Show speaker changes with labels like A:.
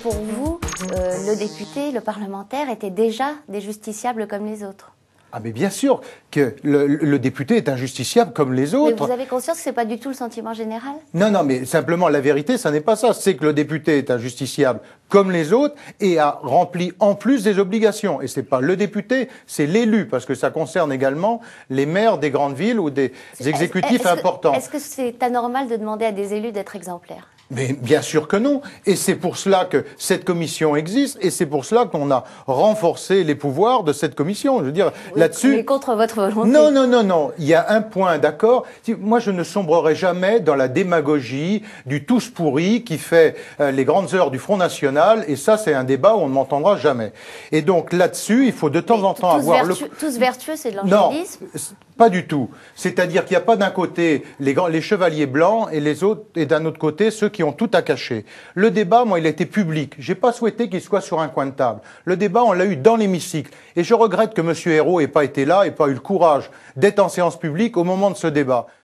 A: pour vous, le député, le parlementaire étaient déjà des justiciables comme les autres?
B: Ah mais bien sûr que le député est un justiciable comme les autres.
A: Mais vous avez conscience que ce n'est pas du tout le sentiment général?
B: Non, non, mais simplement la vérité, ça n'est pas ça. C'est que le député est un justiciable comme les autres et a rempli en plus des obligations. Et c'est pas le député, c'est l'élu, parce que ça concerne également les maires des grandes villes ou des exécutifs importants.
A: Est-ce que c'est anormal de demander à des élus d'être exemplaires?
B: Mais bien sûr que non. Et c'est pour cela que cette commission existe et c'est pour cela qu'on a renforcé les pouvoirs de cette commission. Je veux dire,
A: oui,
B: là-dessus...
A: Mais contre votre volonté.
B: Non, non, non, non. Il y a un point d'accord. Moi, je ne sombrerai jamais dans la démagogie du tous pourri qui fait les grandes heures du Front National. Et ça, c'est un débat où on ne m'entendra jamais. Et donc, là-dessus, il faut de temps en temps avoir...
A: Tous vertueux, c'est de l'angélisme?
B: Non, pas du tout. C'est-à-dire qu'il n'y a pas d'un côté les chevaliers blancs et les autres, et d'un autre côté ceux qui ont tout à cacher. Le débat, moi, il a été public. J'ai pas souhaité qu'il soit sur un coin de table. Le débat, on l'a eu dans l'hémicycle. Et je regrette que M. Ayrault n'ait pas été là, n'ait pas eu le courage d'être en séance publique au moment de ce débat.